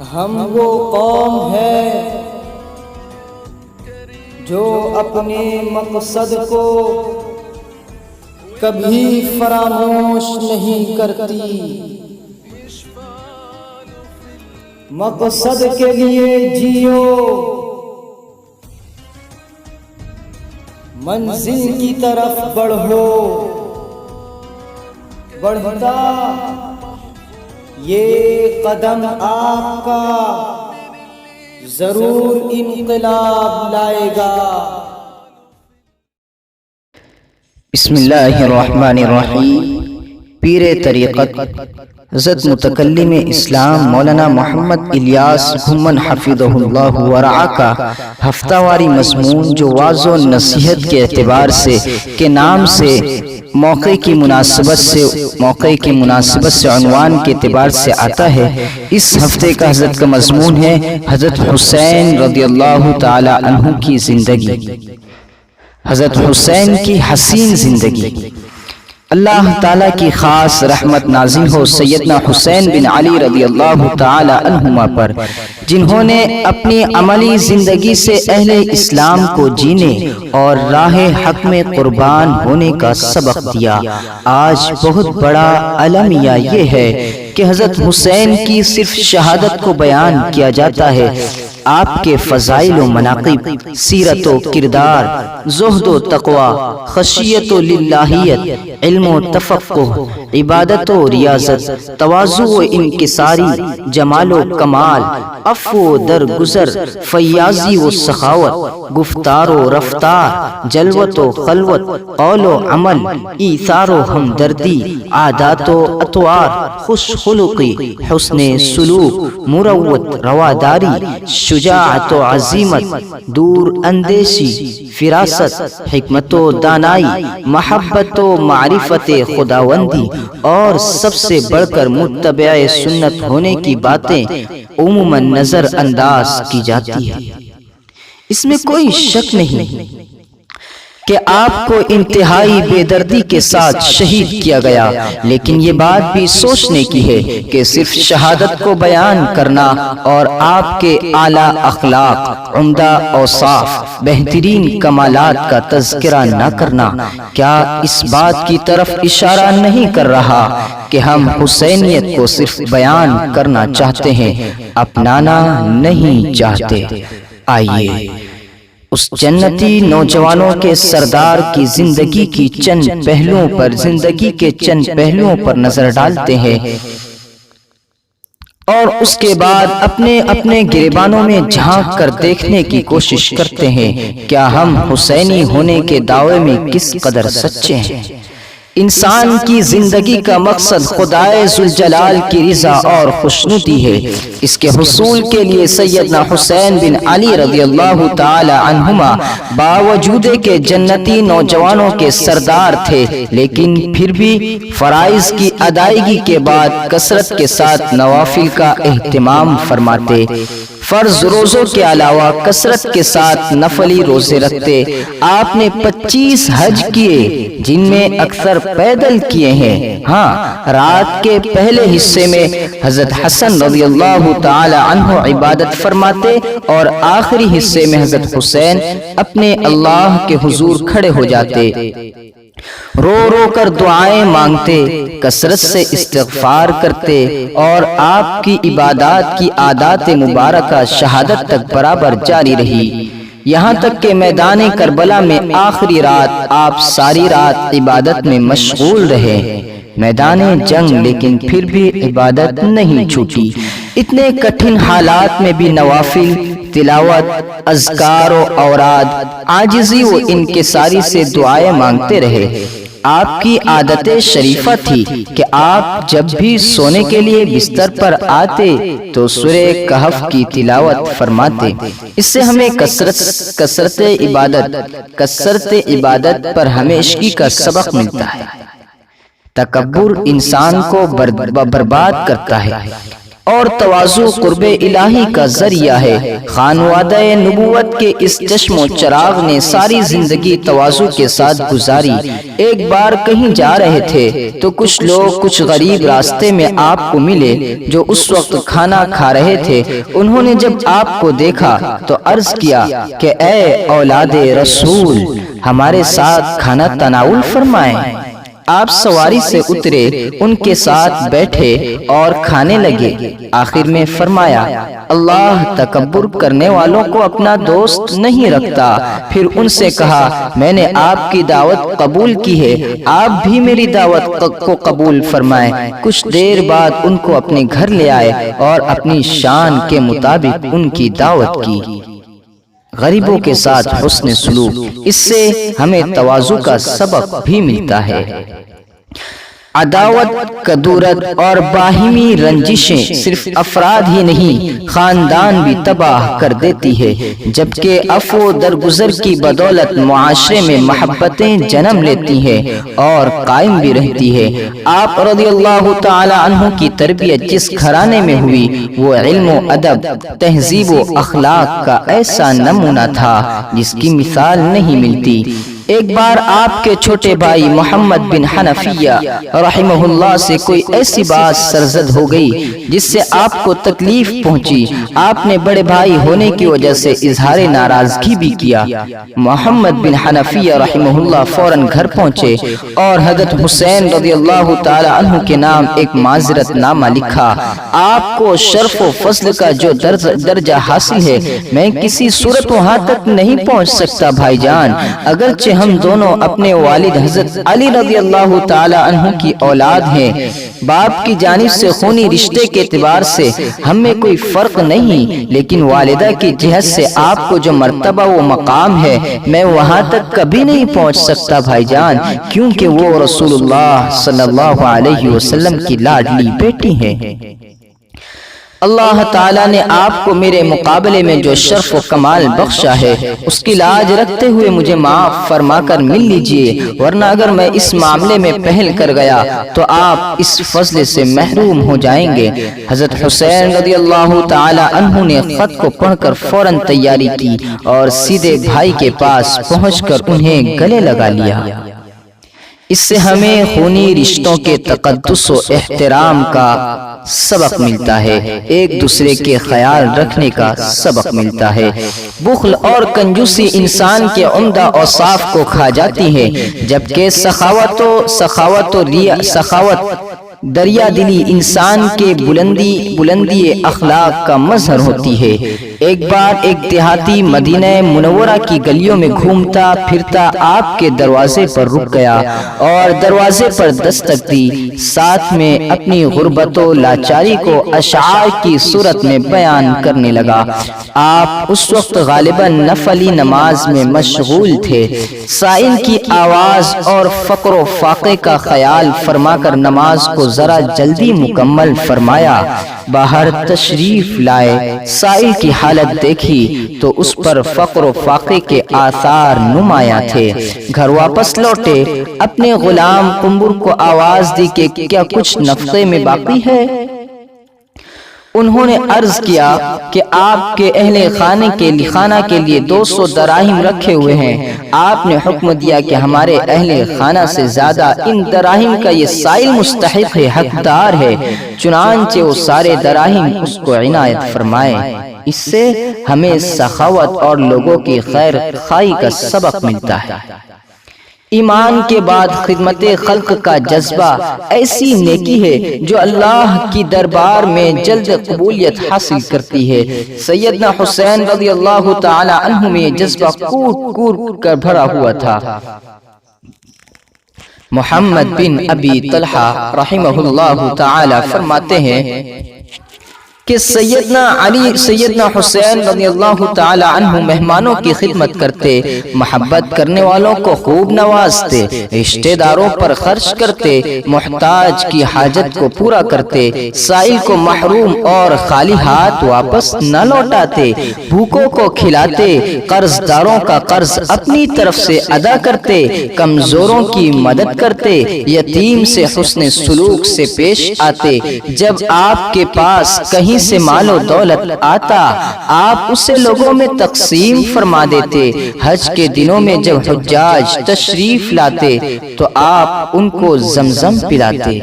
ہم وہ قوم ہے جو اپنے مقصد کو کبھی فراموش نہیں کرتی، مقصد کے لیے جیو، منزل کی طرف بڑھو، بڑھتا یہ قدم آپ کا ضرور انقلاب لائے گا۔ بسم اللہ الرحمن الرحیم۔ پیر طریقت حضرت متکلم اسلام مولانا محمد الیاس گھمن حفظہ اللہ ورعا کا ہفتہ واری مضمون جو واعظ و نصیحت کے اعتبار سے کے نام سے موقع کی مناسبت سے عنوان کے اعتبار سے آتا ہے، اس ہفتے کا حضرت کا مضمون ہے حضرت حسین رضی اللہ تعالی عنہ کی زندگی، حضرت حسین کی حسین زندگی۔ اللہ تعالیٰ کی خاص رحمت نازل ہو سیدنا حسین بن علی رضی اللہ تعالی عنہما پر، جنہوں نے اپنی عملی زندگی سے اہل اسلام کو جینے اور راہ حق میں قربان ہونے کا سبق دیا۔ آج بہت بڑا المیہ یہ ہے کہ حضرت حسین کی صرف شہادت کو بیان کیا جاتا ہے، آپ کے فضائل و مناقب، سیرت و کردار، زہد و تقوی، خشیت و للہیت، علم و تفقہ، عبادت و ریاضت، تواضع و انکساری، جمال و کمال، عفو و درگزر، فیاضی و سخاوت، گفتار و رفتار، جلوت و خلوت، قول و عمل، ایثار و ہمدردی، عادات و اطوار، خوش خلقی، حسن سلوک، مروت، رواداری، شجاعت و عزیمت، دور اندیشی، فراست، حکمت و دانائی، محبت و معرفت خداوندی، اور سب سے بڑھ کر متبع سنت ہونے کی باتیں عموماً نظر انداز کی جاتی ہے۔ اس میں کوئی شک نہیں کہ آپ کو انتہائی بے دردی کے ساتھ شہید کیا گیا، لیکن یہ بات بھی سوچنے کی ہے کہ صرف شہادت کو بیان کرنا اور آپ کے اعلیٰ اخلاق، عمدہ اوصاف، بہترین کمالات کا تذکرہ نہ کرنا کیا اس بات کی طرف اشارہ نہیں کر رہا کہ ہم حسینیت کو صرف بیان کرنا چاہتے ہیں، اپنانا نہیں چاہتے؟ آئیے اس جنتی نوجوانوں کے سردار کی زندگی کے چند پہلوؤں پر نظر ڈالتے ہیں اور اس کے بعد اپنے گریبانوں میں جھانک کر دیکھنے کی کوشش کرتے ہیں کیا ہم حسینی ہونے کے دعوے میں کس قدر سچے ہیں۔ انسان کی زندگی کا مقصد خدائے ذوالجلال کی رضا اور خوشنودی ہے۔ اس کے حصول کے لیے سیدنا حسین بن علی رضی اللہ تعالی عنہما باوجود کہ جنتی نوجوانوں کے سردار تھے، لیکن پھر بھی فرائض کی ادائیگی کے بعد کثرت کے ساتھ نوافل کا اہتمام فرماتے، فرض روزوں کے علاوہ کثرت کے ساتھ نفلی روزے رکھتے۔ آپ نے 25 حج کیے، جن میں اکثر پیدل کیے ہیں۔ رات کے پہلے حصے میں حضرت حسن رضی اللہ تعالی عنہ عبادت فرماتے اور آخری حصے میں حضرت حسین اپنے اللہ کے حضور کھڑے ہو جاتے، رو رو کر دعائیں مانگتے، کثرت سے استغفار کرتے، اور آپ کی عبادات کی عادات مبارکہ شہادت تک برابر جاری رہی، یہاں تک کہ میدان کربلا میں آخری رات آپ ساری رات عبادت میں مشغول رہے، میدان جنگ، لیکن پھر بھی عبادت نہیں چھوٹی۔ اتنے کٹھن حالات میں بھی نوافل، تلاوت، اذکار و اوراد، عاجزی و انکساری سے دعائیں مانگتے رہے۔ آپ کی عادت شریفہ تھی کہ آپ جب بھی سونے کے لیے بستر پر آتے تو سورہ کہف کی تلاوت فرماتے۔ اس سے ہمیں کثرت عبادت پر ہمیشگی کا سبق ملتا ہے۔ تکبر انسان کو برباد کرتا ہے۔ اور تواضع قرب الہی کا ذریعہ ہے۔ خانوادہ نبوت کے اس چشم و چراغ نے ساری زندگی تواضع کے ساتھ گزاری۔ ایک بار کہیں جا رہے تھے تو کچھ لوگ کچھ غریب راستے میں آپ کو ملے جو اس وقت کھانا کھا رہے تھے۔ انہوں نے جب آپ کو دیکھا تو عرض کیا کہ اے اولاد رسول، ہمارے ساتھ کھانا تناول فرمائیں۔ آپ سواری سے اترے، ان کے ساتھ بیٹھے اور کھانے لگے۔ آخر میں فرمایا، اللہ تکبر کرنے والوں کو اپنا دوست نہیں رکھتا۔ پھر ان سے کہا، میں نے آپ کی دعوت قبول کی ہے، آپ بھی میری دعوت کو قبول فرمائیں۔ کچھ دیر بعد ان کو اپنے گھر لے آئے اور اپنی شان کے مطابق ان کی دعوت کی۔ غریبوں کے ساتھ حسن سلوک، اس سے ہمیں تواضع کا سبق بھی ملتا ہے۔ عداوت، کدورت اور باہمی رنجشیں صرف افراد ہی نہیں، خاندان بھی تباہ کر دیتی ہے، جبکہ عفو درگزر کی بدولت معاشرے میں محبتیں جنم لیتی ہیں اور قائم بھی رہتی ہے۔ آپ رضی اللہ تعالی عنہ کی تربیت جس گھرانے میں ہوئی، وہ علم و ادب، تہذیب و اخلاق کا ایسا نمونہ تھا جس کی مثال نہیں ملتی۔ ایک بار آپ کے چھوٹے بھائی محمد بن حنفیہ رحمہ اللہ سے کوئی ایسی بات سرزد ہو گئی جس سے آپ کو تکلیف پہنچی۔ آپ نے بڑے بھائی ہونے کی وجہ سے اظہار ناراضگی بھی کیا۔ محمد بن حنفیہ رحمہ اللہ فوراً گھر پہنچے اور حضرت حسین رضی اللہ تعالی عنہ کے نام ایک معذرت نامہ لکھا۔ آپ کو شرف و فضل کا جو درجہ حاصل ہے، میں کسی صورت وہاں تک نہیں پہنچ سکتا بھائی جان، اگرچہ ہم دونوں اپنے والد حضرت علی رضی اللہ تعالی عنہ کی اولاد ہیں۔ باپ کی جانب سے خونی رشتے کے اعتبار سے ہم میں کوئی فرق نہیں، لیکن والدہ کی جہت سے آپ کو جو مرتبہ و مقام ہے، میں وہاں تک کبھی نہیں پہنچ سکتا بھائی جان، کیونکہ وہ رسول اللہ صلی اللہ علیہ وسلم کی لاڈلی بیٹی ہیں۔ اللہ تعالیٰ نے آپ کو میرے مقابلے میں جو شرف و کمال بخشا ہے، اس کی لاج رکھتے ہوئے مجھے معاف فرما کر مل لیجئے، ورنہ اگر میں اس معاملے میں پہل کر گیا تو آپ اس فضل سے محروم ہو جائیں گے۔ حضرت حسین رضی اللہ تعالی عنہ نے خط کو پڑھ کر فوراً تیاری کی اور سیدھے بھائی کے پاس پہنچ کر انہیں گلے لگا لیا۔ اس سے ہمیں خونی رشتوں کے تقدس و احترام کا سبق ملتا ہے، ایک دوسرے کے خیال رکھنے کا سبق ملتا ہے۔ بخل اور کنجوسی انسان کے عمدہ اوصاف کو کھا جاتی ہے، جبکہ سخاوت دریا دلی انسان کے بلندی اخلاق کا مظہر ہوتی ہے۔ ایک بار ایک دیہاتی مدینہ منورہ کی گلیوں میں گھومتا پھرتا آپ کے دروازے پر رک گیا اور دروازے پر دستک دی، ساتھ میں اپنی غربت و لاچاری کو اشعار کی صورت میں بیان کرنے لگا۔ آپ اس وقت غالباً نفلی نماز میں مشغول تھے۔ سائل کی آواز اور فقر و فاقے کا خیال فرما کر نماز کو ذرا جلدی مکمل فرمایا۔ باہر تشریف لائے سائل کی حالت دیکھی تو اس پر فقر و فاقے کے آثار نمایاں تھے۔ گھر واپس لوٹے، اپنے غلام قنبر کو آواز دی کہ کیا کچھ نفقے میں باقی ہے؟ انہوں نے عرض کیا کہ آپ کے اہل خانہ کے لیے 200 دراہم رکھے ہوئے ہیں۔ آپ نے حکم دیا کہ ہمارے اہل خانہ سے زیادہ ان دراہم کا یہ سائل مستحق ہے، حقدار ہے، چنانچہ وہ سارے دراہم اس کو عنایت فرمائے۔ اس سے ہمیں سخاوت اور لوگوں کی خیر خواہی کا سبق ملتا ہے۔ ایمان کے بعد خدمت خلق کا جذبہ ایسی نیکی ہے جو اللہ کی دربار میں جلد قبولیت حاصل کرتی ہے۔ سیدنا حسین رضی اللہ تعالی عنہ میں جذبہ کوٹ کر بھرا ہوا تھا۔ محمد بن ابی طلحہ رحمہ اللہ تعالی فرماتے ہیں، کہ سیدنا علی سیدنا حسین رضی اللہ تعالی عنہ مہمانوں کی خدمت کرتے، محبت کرنے والوں کو خوب نوازتے، رشتہ داروں پر خرچ کرتے، محتاج کی حاجت کو پورا کرتے، سائل کو محروم اور خالی ہاتھ واپس نہ لوٹاتے، بھوکوں کو کھلاتے، قرض داروں کا قرض اپنی طرف سے ادا کرتے، کمزوروں کی مدد کرتے، یتیم سے حسن سلوک سے پیش آتے۔ جب آپ کے پاس کہیں سے مال و دولت آتا، آپ اسے لوگوں میں تقسیم فرما دیتے۔ حج کے دنوں میں جب حجاج تشریف لاتے تو آپ ان کو زمزم پلاتے۔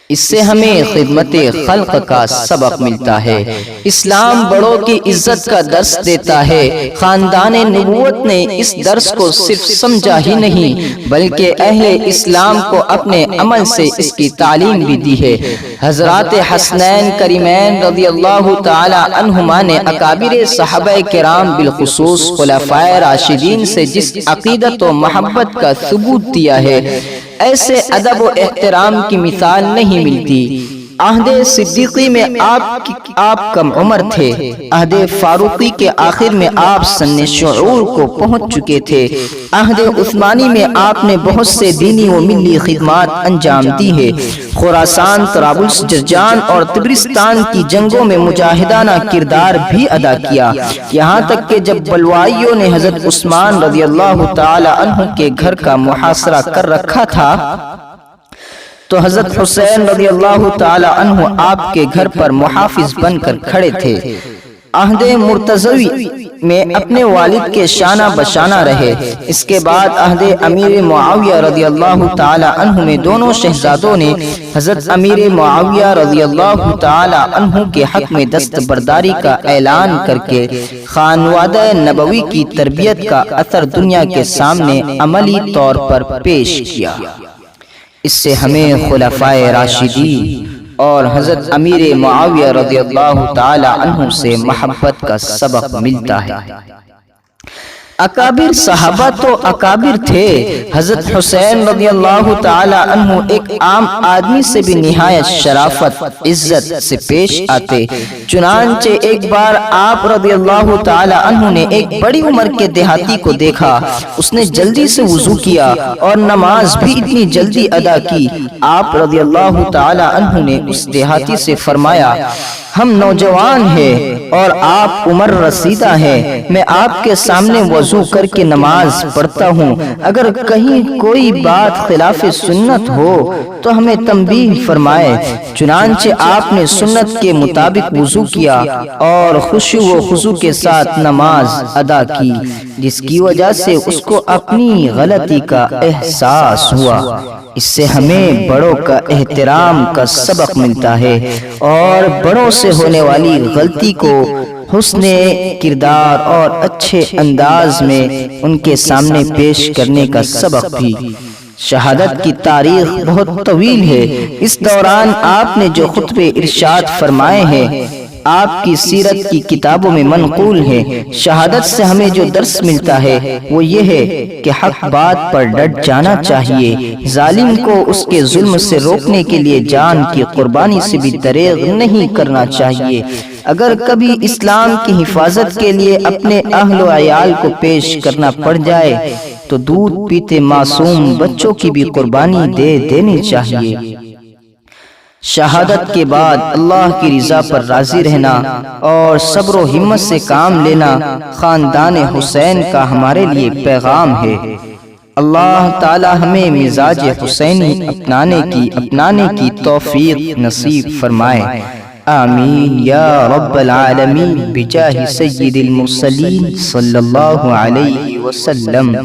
اس سے ہمیں خدمت خلق کا سبق ملتا ہے۔ اسلام بڑوں کی عزت کا درس دیتا ہے۔ خاندان نبوت نے اس درس کو صرف سمجھا ہی نہیں بلکہ اہل اسلام کو اپنے عمل سے اس کی تعلیم بھی دی ہے۔ حضرات حسنین کریمین رضی اللہ تعالی عنہما نے اکابر صحابہ کرام بالخصوص خلفائے راشدین سے جس عقیدت و محبت کا ثبوت دیا ہے، ایسے ادب و احترام کی مثال نہیں ملتی۔ عہد صدیقی میں آپ کم عمر تھے، عہد فاروقی کے آخر میں آپ سن شعور کو پہنچ چکے تھے، عہد عثمانی میں آپ نے بہت سے دینی و ملی خدمات انجام دی ہے، خراسان، طرابلس، جرجان اور طبرستان کی جنگوں میں مجاہدانہ کردار بھی ادا کیا، یہاں تک کہ جب بلوائیوں نے حضرت عثمان رضی اللہ تعالی عنہ کے گھر کا محاصرہ کر رکھا تھا تو حضرت حسین رضی اللہ تعالی عنہ آپ کے گھر پر محافظ بن کر کھڑے تھے۔ عہد مرتضوی میں اپنے والد کے شانہ بشانہ رہے۔ اس کے بعد عہد امیر معاویہ رضی اللہ تعالی عنہ میں دونوں شہزادوں نے حضرت امیر معاویہ رضی اللہ تعالی عنہ کے حق میں دستبرداری کا اعلان کر کے خانوادہ نبوی کی تربیت کا اثر دنیا کے سامنے عملی طور پر پیش کیا۔ اس سے ہمیں خلفائے راشدین اور حضرت امیر معاویہ رضی اللہ تعالی عنہ سے محبت کا سبق ملتا ہے۔ اکابر صحابہ تو اکابر تھے، حضرت حسین رضی اللہ تعالی عنہ ایک عام آدمی سے بھی نہایت شرافت عزت سے پیش آتے۔ چنانچہ ایک بار آپ رضی اللہ تعالی عنہ نے ایک بڑی عمر کے دیہاتی کو دیکھا، اس نے جلدی سے وضو کیا اور نماز بھی اتنی جلدی ادا کی۔ آپ رضی اللہ تعالی عنہ نے اس دیہاتی سے فرمایا، ہم نوجوان ہیں اور آپ عمر رسیدہ ہیں، میں آپ کے سامنے وضو کر کے نماز پڑھتا ہوں، اگر کہیں کوئی بات خلاف سنت ہو تو ہمیں تنبیہ فرمائے۔ چنانچہ آپ نے سنت کے مطابق وضو کیا اور خشوع و خضوع کے ساتھ نماز ادا کی، جس کی وجہ سے اس کو اپنی غلطی کا احساس ہوا۔ اس سے ہمیں بڑوں کا احترام کا سبق ملتا ہے اور بڑوں سے ہونے والی غلطی کو حسن کردار اور اچھے انداز میں ان کے سامنے پیش کرنے کا سبق بھی۔ شہادت کی تاریخ بہت طویل ہے، اس دوران آپ نے جو خطبے ارشاد فرمائے ہیں آپ کی سیرت کی کتابوں میں منقول ہے۔ شہادت سے ہمیں جو درس ملتا ہے وہ یہ ہے کہ حق بات پر ڈٹ جانا چاہیے، ظالم کو اس کے ظلم سے روکنے کے لیے جان کی قربانی سے بھی دریغ نہیں کرنا چاہیے۔ اگر کبھی اسلام کی حفاظت کے لیے اپنے اہل و عیال کو پیش کرنا پڑ جائے تو دودھ پیتے معصوم بچوں کی بھی قربانی دے دینی چاہیے۔ شہادت کے بعد اللہ کی رضا پر راضی رہنا اور صبر و ہمت سے کام لینا خاندان حسین کا ہمارے لیے پیغام ہے۔ اللہ تعالی ہمیں مزاج حسینی اپنانے کی توفیق نصیب فرمائے، آمین یا رب العالمین، بجاہ سید المرسلین صلی اللہ علیہ وسلم۔